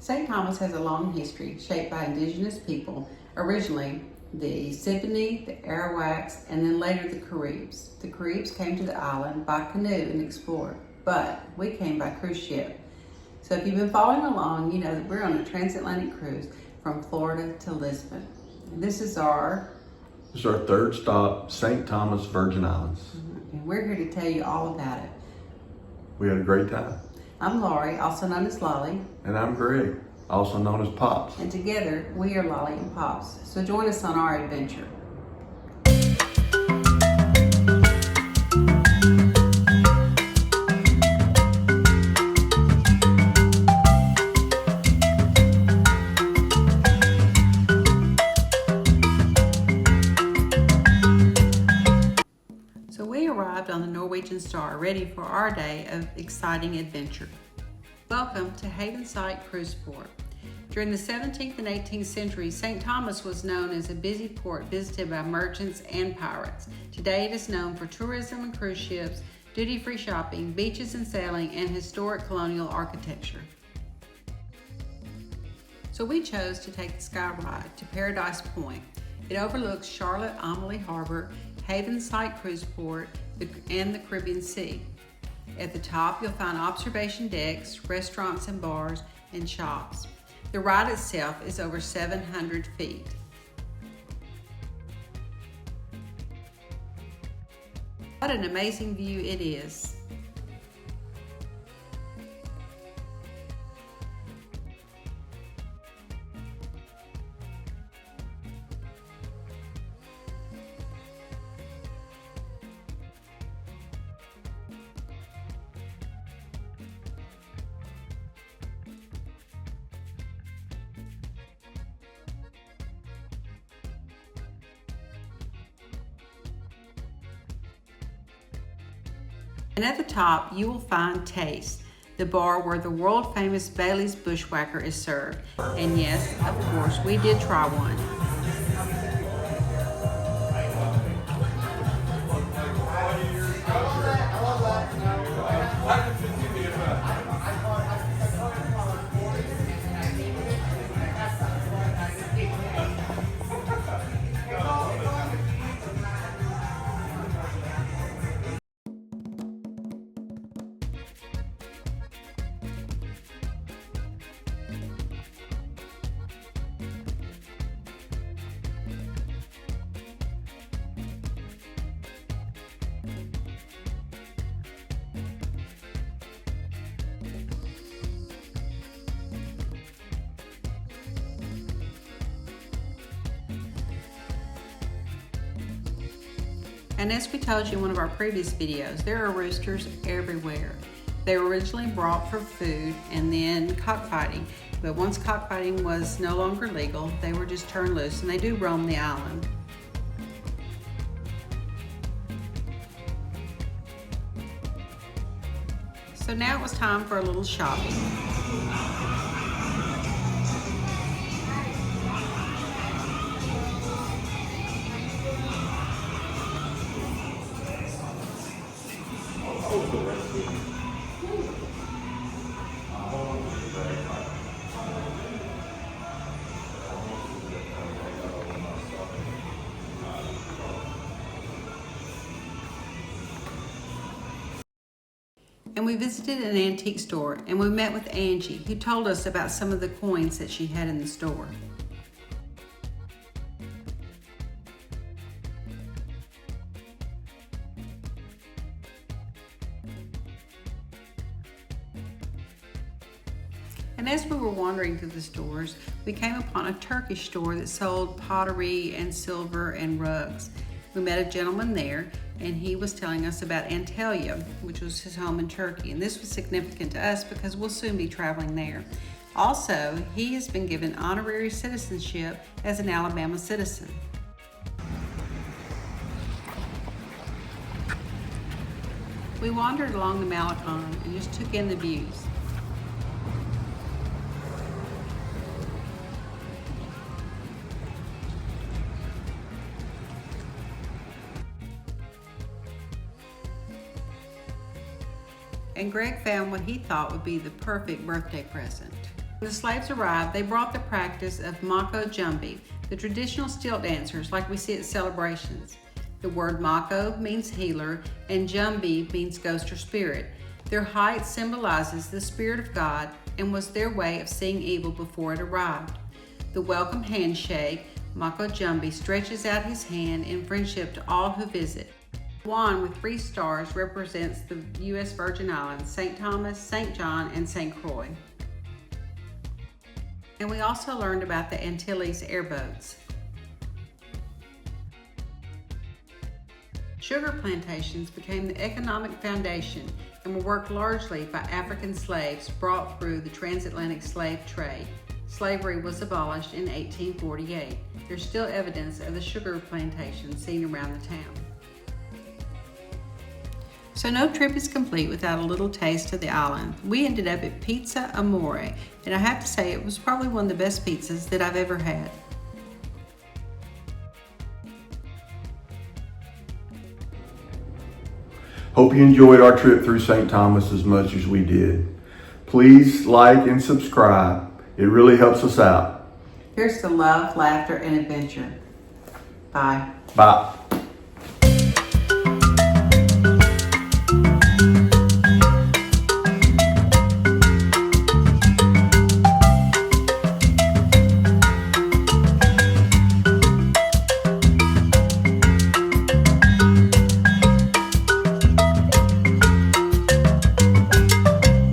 St. Thomas has a long history shaped by indigenous people, originally the Sipani, the Arawaks, and then later the Caribs. The Caribs came to the island by canoe and explored, but we came by cruise ship. So if you've been following along, you know that we're on a transatlantic cruise from Florida to Lisbon. And this is our third stop, St. Thomas, Virgin Islands. And we're here to tell you all about it. We had a great time. I'm Laurie, also known as Lolly. And I'm Greg, also known as Pops. And together, we are Lolly and Pops. So join us on our adventure. So we arrived on the Norwegian Star, ready for our day of exciting adventure. Welcome to Havensight Cruise Port. During the 17th and 18th centuries, St. Thomas was known as a busy port visited by merchants and pirates. Today it is known for tourism and cruise ships, duty-free shopping, beaches and sailing, and historic colonial architecture. So we chose to take the Sky Ride to Paradise Point. It overlooks Charlotte Amalie Harbor, Havensight Cruise Port, and the Caribbean Sea. At the top, you'll find observation decks, restaurants and bars, and shops. The ride itself is over 700 feet. What an amazing view it is. And at the top, you will find Taste, the bar where the world-famous Bailey's Bushwhacker is served. And yes, of course, we did try one. And as we told you in one of our previous videos, there are roosters everywhere. They were originally brought for food and then cockfighting, but once cockfighting was no longer legal, they were just turned loose, and they do roam the island. So now it was time for a little shopping. And we visited an antique store, and we met with Angie, who told us about some of the coins that she had in the store. And as we were wandering through the stores, we came upon a Turkish store that sold pottery and silver and rugs. We met a gentleman there, and he was telling us about Antalya, which was his home in Turkey. And this was significant to us because we'll soon be traveling there. Also, he has been given honorary citizenship as an Alabama citizen. We wandered along the Malecon and just took in the views. And Greg found what he thought would be the perfect birthday present. When the slaves arrived, they brought the practice of mako jumbi, the traditional stilt dancers like we see at celebrations. The word mako means healer, and jumbi means ghost or spirit. Their height symbolizes the Spirit of God and was their way of seeing evil before it arrived. The welcome handshake, mako jumbi, stretches out his hand in friendship to all who visit. The wand with 3 stars represents the U.S. Virgin Islands, St. Thomas, St. John, and St. Croix. And we also learned about the Antilles airboats. Sugar plantations became the economic foundation and were worked largely by African slaves brought through the transatlantic slave trade. Slavery was abolished in 1848. There's still evidence of the sugar plantations seen around the town. So no trip is complete without a little taste of the island. We ended up at Pizza Amore, and I have to say it was probably one of the best pizzas that I've ever had. Hope you enjoyed our trip through St. Thomas as much as we did. Please like and subscribe. It really helps us out. Here's to love, laughter, and adventure. Bye. Bye.